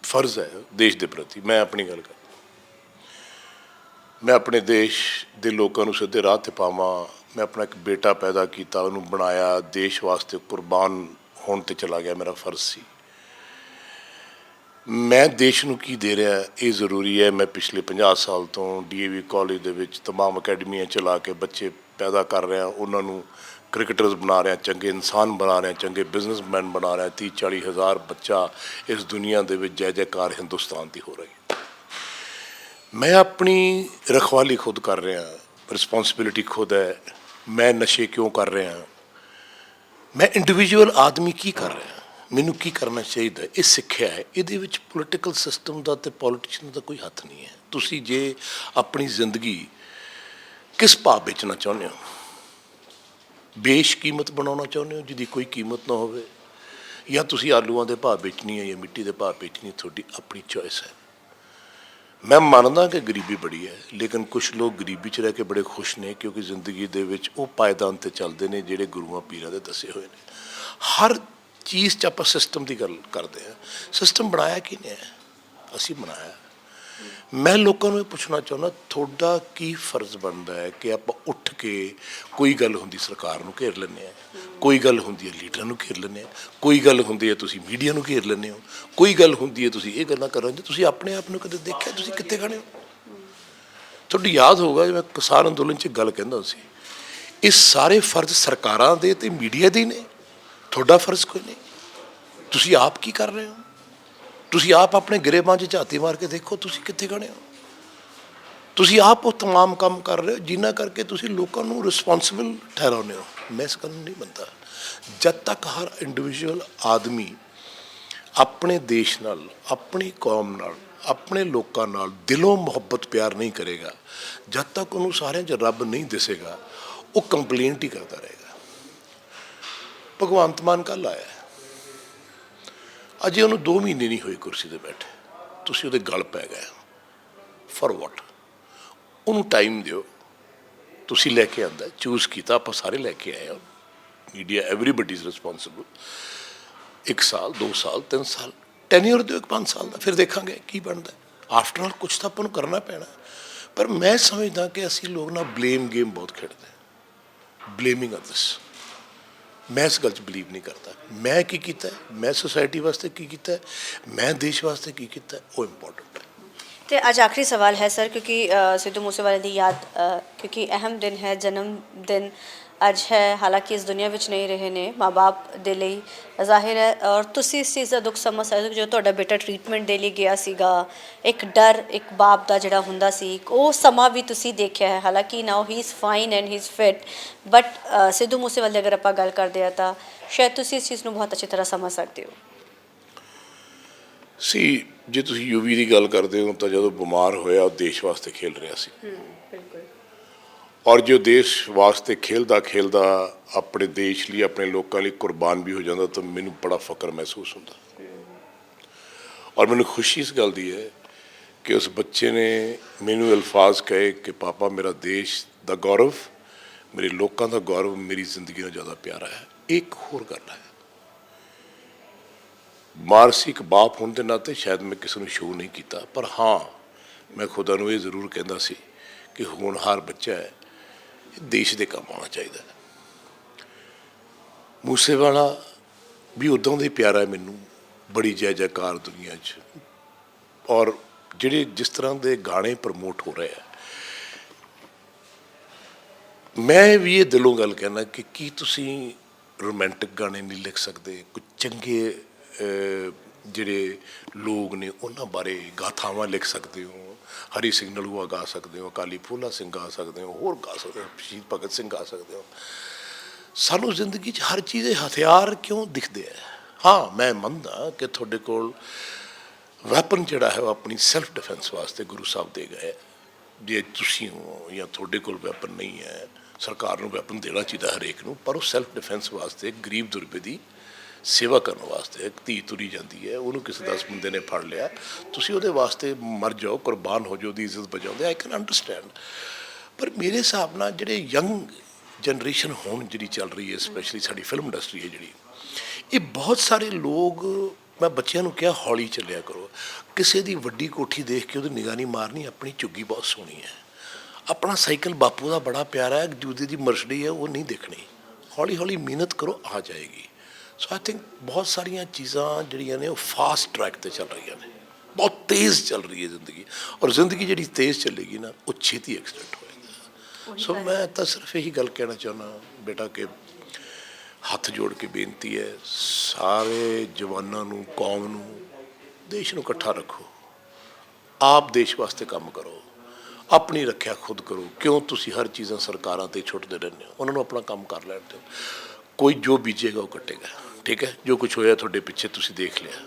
ਫਰਜ਼ ਹੈ ਦੇਸ਼ ਦੇ ਪ੍ਰਤੀ? ਮੈਂ ਆਪਣੀ ਗੱਲ ਕਰ, ਮੈਂ ਆਪਣੇ ਦੇਸ਼ ਦੇ ਲੋਕਾਂ ਨੂੰ ਸਿੱਧੇ ਰਾਹ 'ਤੇ ਪਾਵਾਂ। ਮੈਂ ਆਪਣਾ ਇੱਕ ਬੇਟਾ ਪੈਦਾ ਕੀਤਾ, ਉਹਨੂੰ ਬਣਾਇਆ, ਦੇਸ਼ ਵਾਸਤੇ ਕੁਰਬਾਨ ਹੋਣ 'ਤੇ ਚਲਾ ਗਿਆ, ਮੇਰਾ ਫਰਜ਼ ਸੀ। ਮੈਂ ਦੇਸ਼ ਨੂੰ ਕੀ ਦੇ ਰਿਹਾ ਇਹ ਜ਼ਰੂਰੀ ਹੈ। ਮੈਂ ਪਿਛਲੇ 50 ਸਾਲ ਤੋਂ DAV ਕਾਲਜ ਦੇ ਵਿੱਚ ਤਮਾਮ ਅਕੈਡਮੀਆਂ ਚਲਾ ਕੇ ਬੱਚੇ ਪੈਦਾ ਕਰ ਰਿਹਾ, ਉਹਨਾਂ ਨੂੰ ਕ੍ਰਿਕਟਰਸ ਬਣਾ ਰਿਹਾ, ਚੰਗੇ ਇਨਸਾਨ ਬਣਾ ਰਿਹਾ, ਚੰਗੇ ਬਿਜ਼ਨਸਮੈਨ ਬਣਾ ਰਿਹਾ। 30-40 ਹਜ਼ਾਰ ਬੱਚਾ ਇਸ ਦੁਨੀਆ ਦੇ ਵਿੱਚ ਜੈ ਜੈਕਾਰ ਹਿੰਦੁਸਤਾਨ ਦੀ ਹੋ ਰਹੀ। ਮੈਂ ਆਪਣੀ ਰਖਵਾਲੀ ਖੁਦ ਕਰ ਰਿਹਾ, ਰਿਸਪੌਂਸਿਬਿਲਿਟੀ ਖੁਦ ਹੈ। ਮੈਂ ਨਸ਼ੇ ਕਿਉਂ ਕਰ ਰਿਹਾ, ਮੈਂ ਇੰਡੀਵਿਜੂਅਲ ਆਦਮੀ ਕੀ ਕਰ ਰਿਹਾ, ਮੈਨੂੰ ਕੀ ਕਰਨਾ ਚਾਹੀਦਾ, ਇਹ ਸਿੱਖਿਆ ਹੈ। ਇਹਦੇ ਵਿੱਚ ਪੋਲੀਟੀਕਲ ਸਿਸਟਮ ਦਾ ਅਤੇ ਪੋਲੀਟੀਸ਼ੀਅਨ ਦਾ ਕੋਈ ਹੱਥ ਨਹੀਂ ਹੈ। ਤੁਸੀਂ ਜੇ ਆਪਣੀ ਜ਼ਿੰਦਗੀ ਕਿਸ ਭਾਅ ਵੇਚਣਾ ਚਾਹੁੰਦੇ ਹੋ, ਬੇਸ਼ਕੀਮਤ ਬਣਾਉਣਾ ਚਾਹੁੰਦੇ ਹੋ ਜਿਹਦੀ ਕੋਈ ਕੀਮਤ ਨਾ ਹੋਵੇ, ਜਾਂ ਤੁਸੀਂ ਆਲੂਆਂ ਦੇ ਭਾਅ ਵੇਚਣੀ ਹੈ ਜਾਂ ਮਿੱਟੀ ਦੇ ਭਾਅ ਵੇਚਣੀ, ਤੁਹਾਡੀ ਆਪਣੀ ਚੋਇਸ ਹੈ। ਮੈਂ ਮੰਨਦਾ ਕਿ ਗਰੀਬੀ ਬੜੀ ਹੈ, ਲੇਕਿਨ ਕੁਛ ਲੋਕ ਗਰੀਬੀ 'ਚ ਰਹਿ ਕੇ ਬੜੇ ਖੁਸ਼ ਨੇ, ਕਿਉਂਕਿ ਜ਼ਿੰਦਗੀ ਦੇ ਵਿੱਚ ਉਹ ਪਾਇਦਾਨ 'ਤੇ ਚੱਲਦੇ ਨੇ ਜਿਹੜੇ ਗੁਰੂਆਂ ਪੀਰਾਂ ਦੇ ਦੱਸੇ ਹੋਏ ਨੇ। ਹਰ ਚੀਜ਼ 'ਚ ਆਪਾਂ ਸਿਸਟਮ ਦੀ ਗੱਲ ਕਰਦੇ ਹਾਂ। ਸਿਸਟਮ ਬਣਾਇਆ ਕਿਹਨੇ ਹੈ? ਅਸੀਂ ਬਣਾਇਆ। ਮੈਂ ਲੋਕਾਂ ਨੂੰ ਇਹ ਪੁੱਛਣਾ ਚਾਹੁੰਦਾ, ਤੁਹਾਡਾ ਕੀ ਫਰਜ਼ ਬਣਦਾ ਹੈ ਕਿ ਆਪਾਂ ਉੱਠ ਕੇ, ਕੋਈ ਗੱਲ ਹੁੰਦੀ ਸਰਕਾਰ ਨੂੰ ਘੇਰ ਲੈਂਦੇ ਹਾਂ, ਕੋਈ ਗੱਲ ਹੁੰਦੀ ਹੈ ਲੀਡਰਾਂ ਨੂੰ ਘੇਰ ਲੈਂਦੇ ਹਾਂ, ਕੋਈ ਗੱਲ ਹੁੰਦੀ ਹੈ ਤੁਸੀਂ ਮੀਡੀਆ ਨੂੰ ਘੇਰ ਲੈਂਦੇ ਹੋ, ਕੋਈ ਗੱਲ ਹੁੰਦੀ ਹੈ ਤੁਸੀਂ ਇਹ ਗੱਲਾਂ ਕਰ ਰਹੇ ਹੋ। ਤੁਸੀਂ ਆਪਣੇ ਆਪ ਨੂੰ ਕਦੇ ਦੇਖਿਆ ਤੁਸੀਂ ਕਿੱਥੇ ਖੜੇ ਹੋ? ਤੁਹਾਡੀ ਯਾਦ ਹੋਊਗਾ ਜਿਵੇਂ ਕਿਸਾਨ ਅੰਦੋਲਨ 'ਚ ਗੱਲ ਕਹਿੰਦਾ ਸੀ, ਇਹ ਸਾਰੇ ਫਰਜ਼ ਸਰਕਾਰਾਂ ਦੇ ਅਤੇ ਮੀਡੀਆ ਦੇ ਨੇ, ਤੁਹਾਡਾ ਫਰਜ਼ ਕੋਈ ਨਹੀਂ। ਤੁਸੀਂ ਆਪ ਕੀ ਕਰ ਰਹੇ ਹੋ? ਤੁਸੀਂ ਆਪ ਆਪਣੇ ਗਰੇਬਾਂ 'ਚ ਝਾਤੀ ਮਾਰ ਕੇ ਦੇਖੋ, ਤੁਸੀਂ ਕਿੱਥੇ ਖੜੇ ਹੋ? ਤੁਸੀਂ ਆਪ ਉਹ ਤਮਾਮ ਕੰਮ ਕਰ ਰਹੇ ਹੋ ਜਿਨ੍ਹਾਂ ਕਰਕੇ ਤੁਸੀਂ ਲੋਕਾਂ ਨੂੰ ਰਿਸਪੌਂਸਿਬਲ ਠਹਿਰਾਉਂਦੇ ਹੋ। ਮੈਂ ਇਸ ਗੱਲ ਨੂੰ ਨਹੀਂ ਮੰਨਦਾ। ਜਦ ਤੱਕ ਹਰ ਇੰਡੀਵਿਜੂਅਲ ਆਦਮੀ ਆਪਣੇ ਦੇਸ਼ ਨਾਲ, ਆਪਣੀ ਕੌਮ ਨਾਲ, ਆਪਣੇ ਲੋਕਾਂ ਨਾਲ ਦਿਲੋਂ ਮੁਹੱਬਤ ਪਿਆਰ ਨਹੀਂ ਕਰੇਗਾ, ਜਦ ਤੱਕ ਉਹਨੂੰ ਸਾਰਿਆਂ 'ਚ ਰੱਬ ਨਹੀਂ ਦਿਸੇਗਾ, ਉਹ ਕੰਪਲੇਂਟ ਹੀ ਕਰਦਾ ਰਹੇਗਾ। ਭਗਵੰਤ ਮਾਨ ਕੱਲ੍ਹ ਆਇਆ, ਅਜੇ ਉਹਨੂੰ 2 ਮਹੀਨੇ ਨਹੀਂ ਹੋਏ ਕੁਰਸੀ 'ਤੇ ਬੈਠੇ, ਤੁਸੀਂ ਉਹਦੇ ਗਲ ਪੈ ਗਏ। ਫॉर ਵਾਟ? ਉਹਨੂੰ ਟਾਈਮ ਦਿਓ। ਤੁਸੀਂ ਲੈ ਕੇ ਆਂਦਾ, ਚੂਜ਼ ਕੀਤਾ, ਆਪਾਂ ਸਾਰੇ ਲੈ ਕੇ ਆਏ ਹਾਂ। Media, everybody is responsible. 1 ਸਾਲ, 2 ਸਾਲ, 3 ਸਾਲ ਟੈਨਿਓਰ ਦਿਓ, 5 ਸਾਲ ਦਾ, ਫਿਰ ਦੇਖਾਂਗੇ ਕੀ ਬਣਦਾ। ਆਫਟਰ ਆਲ ਕੁਛ ਤਾਂ ਆਪਾਂ ਨੂੰ ਕਰਨਾ ਪੈਣਾ। ਪਰ ਮੈਂ ਸਮਝਦਾ ਕਿ ਅਸੀਂ ਲੋਕ ਨਾ ਬਲੇਮ ਗੇਮ ਬਹੁਤ ਖੇਡਦੇ ਹਾਂ, ਬਲੇਮਿੰਗ ਅਦਰਸ। ਮੈਂ ਇਸ ਗੱਲ 'ਚ ਬਿਲੀਵ ਨਹੀਂ ਕਰਦਾ। ਮੈਂ ਕੀ ਕੀਤਾ, ਮੈਂ ਸੁਸਾਇਟੀ ਵਾਸਤੇ ਕੀ ਕੀਤਾ, ਮੈਂ ਦੇਸ਼ ਵਾਸਤੇ ਕੀ ਕੀਤਾ, ਉਹ ਇੰਪੋਰਟੈਂਟ ਹੈ। ਤੇ ਅੱਜ ਆਖਰੀ ਸਵਾਲ ਹੈ ਸਰ, ਕਿਉਂਕਿ ਸਿੱਧੂ ਮੂਸੇਵਾਲੇ ਦੀ ਯਾਦ, ਕਿਉਂਕਿ ਅਹਿਮ ਦਿਨ ਹੈ, ਜਨਮ ਦਿਨ ਅੱਜ ਹੈ। ਹਾਲਾਂਕਿ ਇਸ ਦੁਨੀਆ ਵਿੱਚ ਨਹੀਂ ਰਹੇ ਨੇ, ਮਾਂ ਬਾਪ ਦੇ ਲਈ ਜ਼ਾਹਿਰ ਹੈ, ਔਰ ਤੁਸੀਂ ਇਸ ਚੀਜ਼ ਦਾ ਦੁੱਖ ਸਮਝ ਸਕਦੇ ਹੋ। ਜਦੋਂ ਤੁਹਾਡਾ ਬੇਟਾ ਟਰੀਟਮੈਂਟ ਦੇ ਲਈ ਗਿਆ ਸੀਗਾ, ਇੱਕ ਡਰ ਇੱਕ ਬਾਪ ਦਾ ਜਿਹੜਾ ਹੁੰਦਾ ਸੀ, ਉਹ ਸਮਾਂ ਵੀ ਤੁਸੀਂ ਦੇਖਿਆ ਹੈ। ਹਾਲਾਂਕਿ now he is fine and he is fit, but Sidhu ਮੂਸੇਵਾਲੇ ਦੀ ਅਗਰ ਆਪਾਂ ਗੱਲ ਕਰਦੇ ਹਾਂ ਤਾਂ ਸ਼ਾਇਦ ਤੁਸੀਂ ਇਸ ਚੀਜ਼ ਨੂੰ ਬਹੁਤ ਅੱਛੀ ਤਰ੍ਹਾਂ ਸਮਝ ਸਕਦੇ ਹੋ। ਜੇ ਤੁਸੀਂ ਯੂਵੀ ਦੀ ਗੱਲ ਕਰਦੇ ਹੋ ਤਾਂ ਜਦੋਂ ਬਿਮਾਰ ਹੋਇਆ ਉਹ ਦੇਸ਼ ਵਾਸਤੇ ਖੇਲ ਰਿਹਾ ਸੀ। ਬਿਲਕੁਲ। ਔਰ ਜੋ ਦੇਸ਼ ਵਾਸਤੇ ਖੇਲਦਾ ਖੇਲਦਾ ਆਪਣੇ ਦੇਸ਼ ਲਈ, ਆਪਣੇ ਲੋਕਾਂ ਲਈ ਕੁਰਬਾਨ ਵੀ ਹੋ ਜਾਂਦਾ, ਤਾਂ ਮੈਨੂੰ ਬੜਾ ਫਖਰ ਮਹਿਸੂਸ ਹੁੰਦਾ। ਔਰ ਮੈਨੂੰ ਖੁਸ਼ੀ ਇਸ ਗੱਲ ਦੀ ਹੈ ਕਿ ਉਸ ਬੱਚੇ ਨੇ ਮੈਨੂੰ ਅਲਫਾਜ਼ ਕਹੇ ਕਿ ਪਾਪਾ ਮੇਰਾ ਦੇਸ਼ ਦਾ ਗੌਰਵ, ਮੇਰੇ ਲੋਕਾਂ ਦਾ ਗੌਰਵ ਮੇਰੀ ਜ਼ਿੰਦਗੀ ਨਾਲੋਂ ਜ਼ਿਆਦਾ ਪਿਆਰਾ ਹੈ। ਇੱਕ ਹੋਰ ਗੱਲ ਹੈ, ਮਾਰਸੀ ਇੱਕ ਬਾਪ ਹੋਣ ਦੇ ਨਾਤੇ ਸ਼ਾਇਦ ਮੈਂ ਕਿਸੇ ਨੂੰ ਸ਼ੋਅ ਨਹੀਂ ਕੀਤਾ, ਪਰ ਹਾਂ ਮੈਂ ਖੁਦਾ ਨੂੰ ਇਹ ਜ਼ਰੂਰ ਕਹਿੰਦਾ ਸੀ ਕਿ ਹੋਣਹਾਰ ਬੱਚਾ ਹੈ, ਇਹ ਦੇਸ਼ ਦੇ ਕੰਮ ਆਉਣਾ ਚਾਹੀਦਾ। ਮੂਸੇਵਾਲਾ ਵੀ ਉੱਦਾਂ ਦਾ ਹੀ ਪਿਆਰਾ ਹੈ ਮੈਨੂੰ, ਬੜੀ ਜੈ ਜੈਕਾਰ ਦੁਨੀਆ 'ਚ। ਔਰ ਜਿਹੜੇ ਜਿਸ ਤਰ੍ਹਾਂ ਦੇ ਗਾਣੇ ਪ੍ਰਮੋਟ ਹੋ ਰਹੇ ਆ, ਮੈਂ ਵੀ ਇਹ ਦਿਲੋਂ ਗੱਲ ਕਹਿਣਾ ਕਿ ਕੀ ਤੁਸੀਂ ਰੋਮਾਂਟਿਕ ਗਾਣੇ ਨਹੀਂ ਲਿਖ ਸਕਦੇ, ਕੁਝ ਚੰਗੇ ਜਿਹੜੇ ਲੋਕ ਨੇ ਉਹਨਾਂ ਬਾਰੇ ਗਾਥਾਵਾਂ ਲਿਖ ਸਕਦੇ ਹੋ, ਹਰੀ ਸਿੰਘ ਨਲੂਆ ਗਾ ਸਕਦੇ ਹੋ, ਅਕਾਲੀ ਫੂਲਾ ਸਿੰਘ ਗਾ ਸਕਦੇ ਹੋ, ਹੋਰ ਗਾ ਸਕਦੇ ਹੋ, ਸ਼ਹੀਦ ਭਗਤ ਸਿੰਘ ਗਾ ਸਕਦੇ ਹੋ। ਸਾਨੂੰ ਜ਼ਿੰਦਗੀ 'ਚ ਹਰ ਚੀਜ਼ ਦੇ ਹਥਿਆਰ ਕਿਉਂ ਦਿਖਦੇ ਹੈ? ਹਾਂ, ਮੈਂ ਮੰਨਦਾ ਕਿ ਤੁਹਾਡੇ ਕੋਲ ਵੈਪਨ ਜਿਹੜਾ ਹੈ ਉਹ ਆਪਣੀ ਸੈਲਫ ਡਿਫੈਂਸ ਵਾਸਤੇ ਗੁਰੂ ਸਾਹਿਬ ਦੇ ਗਏ। ਜੇ ਤੁਸੀਂ ਹੋ ਜਾਂ ਤੁਹਾਡੇ ਕੋਲ ਵੈਪਨ ਨਹੀਂ ਹੈ, ਸਰਕਾਰ ਨੂੰ ਵੈਪਨ ਦੇਣਾ ਚਾਹੀਦਾ ਹਰੇਕ ਨੂੰ, ਪਰ ਉਹ ਸੈਲਫ ਡਿਫੈਂਸ ਵਾਸਤੇ, ਗਰੀਬ ਦੁਰਬੇ ਦੀ ਸੇਵਾ ਕਰਨ ਵਾਸਤੇ। ਇੱਕ ਧੀ ਤੁਰੀ ਜਾਂਦੀ ਹੈ, ਉਹਨੂੰ ਕਿਸੇ 10 ਬੰਦੇ ਨੇ ਫੜ ਲਿਆ, ਤੁਸੀਂ ਉਹਦੇ ਵਾਸਤੇ ਮਰ ਜਾਓ, ਕੁਰਬਾਨ ਹੋ ਜਾਓ, ਉਹਦੀ ਇੱਜ਼ਤ ਬਚਾਉਂਦੇ, ਆਈ ਕੈਨ ਅੰਡਰਸਟੈਂਡ। ਪਰ ਮੇਰੇ ਹਿਸਾਬ ਨਾਲ ਜਿਹੜੇ ਯੰਗ ਜਨਰੇਸ਼ਨ ਹੁਣ ਜਿਹੜੀ ਚੱਲ ਰਹੀ ਹੈ, ਸਪੈਸ਼ਲੀ ਸਾਡੀ ਫਿਲਮ ਇੰਡਸਟਰੀ ਹੈ ਜਿਹੜੀ, ਇਹ ਬਹੁਤ ਸਾਰੇ ਲੋਕ, ਮੈਂ ਬੱਚਿਆਂ ਨੂੰ ਕਿਹਾ ਹੌਲੀ ਚੱਲਿਆ ਕਰੋ, ਕਿਸੇ ਦੀ ਵੱਡੀ ਕੋਠੀ ਦੇਖ ਕੇ ਉਹਦੀ ਨਿਗਾਹ ਨਹੀਂ ਮਾਰਨੀ, ਆਪਣੀ ਝੁੱਗੀ ਬਹੁਤ ਸੋਹਣੀ ਹੈ, ਆਪਣਾ ਸਾਈਕਲ ਬਾਪੂ ਦਾ ਬੜਾ ਪਿਆਰਾ ਹੈ, ਦੂਜੇ ਦੀ ਮਰਸਡੀ ਹੈ, ਉਹ ਨਹੀਂ ਦੇਖਣੀ, ਹੌਲੀ ਹੌਲੀ ਮਿਹਨਤ ਕਰੋ, ਆ ਜਾਏਗੀ। ਸੋ ਆਈ ਥਿੰਕ ਬਹੁਤ ਸਾਰੀਆਂ ਚੀਜ਼ਾਂ ਜਿਹੜੀਆਂ ਨੇ ਉਹ ਫਾਸਟ ਟਰੈਕ 'ਤੇ ਚੱਲ ਰਹੀਆਂ ਨੇ, ਬਹੁਤ ਤੇਜ਼ ਚੱਲ ਰਹੀ ਹੈ ਜ਼ਿੰਦਗੀ, ਔਰ ਜ਼ਿੰਦਗੀ ਜਿਹੜੀ ਤੇਜ਼ ਚੱਲੇਗੀ ਨਾ, ਉਹ ਛੇਤੀ ਐਕਸੀਡੈਂਟ ਹੋਏਗਾ। ਸੋ ਮੈਂ ਤਾਂ ਸਿਰਫ ਇਹੀ ਗੱਲ ਕਹਿਣਾ ਚਾਹੁੰਦਾ ਬੇਟਾ ਕਿ ਹੱਥ ਜੋੜ ਕੇ ਬੇਨਤੀ ਹੈ, ਸਾਰੇ ਜਵਾਨਾਂ ਨੂੰ, ਕੌਮ ਨੂੰ, ਦੇਸ਼ ਨੂੰ ਇਕੱਠਾ ਰੱਖੋ, ਆਪ ਦੇਸ਼ ਵਾਸਤੇ ਕੰਮ ਕਰੋ, ਆਪਣੀ ਰੱਖਿਆ ਖੁਦ ਕਰੋ। ਕਿਉਂ ਤੁਸੀਂ ਹਰ ਚੀਜ਼ਾਂ ਸਰਕਾਰਾਂ 'ਤੇ ਛੁੱਟਦੇ ਰਹਿੰਦੇ ਹੋ? ਉਹਨਾਂ ਨੂੰ ਆਪਣਾ ਕੰਮ ਕਰ ਲੈਣ ਦਿਓ। ਕੋਈ ਜੋ ਬੀਜੇਗਾ ਉਹ ਕੱਟੇਗਾ, ਠੀਕ ਹੈ? ਜੋ ਕੁਛ ਹੋਇਆ ਤੁਹਾਡੇ ਪਿੱਛੇ ਤੁਸੀਂ ਦੇਖ ਲਿਆ,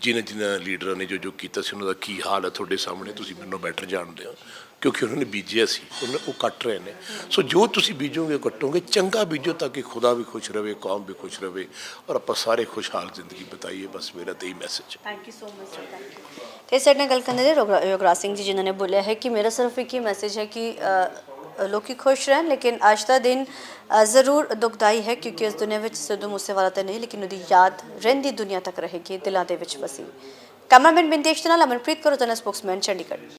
ਜਿਨ੍ਹਾਂ ਲੀਡਰਾਂ ਨੇ ਜੋ ਕੀਤਾ ਸੀ ਉਹਨਾਂ ਦਾ ਕੀ ਹਾਲ ਹੈ ਤੁਹਾਡੇ ਸਾਹਮਣੇ, ਤੁਸੀਂ ਮੈਨੂੰ ਬੈਟਰ ਜਾਣਦੇ ਹੋ, ਕਿਉਂਕਿ ਉਹਨਾਂ ਨੇ ਬੀਜਿਆ ਸੀ, ਉਹ ਕੱਟ ਰਹੇ ਨੇ। ਸੋ ਜੋ ਤੁਸੀਂ ਬੀਜੋਗੇ ਉਹ ਕੱਟੋਗੇ, ਚੰਗਾ ਬੀਜੋ ਤਾਂ ਕਿ ਖੁਦਾ ਵੀ ਖੁਸ਼ ਰਹੇ, ਕੌਮ ਵੀ ਖੁਸ਼ ਰਹੇ, ਔਰ ਆਪਾਂ ਸਾਰੇ ਖੁਸ਼ਹਾਲ ਜ਼ਿੰਦਗੀ ਬਿਤਾਈਏ। ਬਸ ਮੇਰਾ ਤਾਂ ਇਹੀ ਮੈਸੇਜ ਹੈ। Thank you so much sir, thank you. ਤੇ ਸਾਡੇ ਨਾਲ ਗੱਲ ਕਰਨ ਦੇ ਯੋਗਰਾਜ ਸਿੰਘ ਜੀ ਜਿਨ੍ਹਾਂ ਨੇ ਬੋਲਿਆ ਹੈ ਕਿ ਮੇਰਾ ਸਿਰਫ ਇੱਕ ਹੀ ਮੈਸੇਜ ਹੈ ਕਿ ਲੋਕੀ ਖੁਸ਼ ਰਹਿਣ, ਲੇਕਿਨ ਅੱਜ ਦਾ ਦਿਨ ਜ਼ਰੂਰ ਦੁਖਦਾਈ ਹੈ ਕਿਉਂਕਿ ਇਸ ਦੁਨੀਆ ਵਿੱਚ ਸਿੱਧੂ ਮੂਸੇਵਾਲਾ ਤਾਂ ਨਹੀਂ, ਲੇਕਿਨ ਉਹਦੀ ਯਾਦ ਰਹਿੰਦੀ ਦੁਨੀਆ ਤੱਕ ਰਹੇਗੀ, ਦਿਲਾਂ ਦੇ ਵਿੱਚ ਵਸੀ। ਕੈਮਰਾਮੈਨ ਬਿੰਦੇਸ਼ ਦੇ ਨਾਲ ਅਮਨਪ੍ਰੀਤ ਕੌਰ, ਰੋਜ਼ਾਨਾ ਸਪੋਕਸਮੈਨ, ਚੰਡੀਗੜ੍ਹ।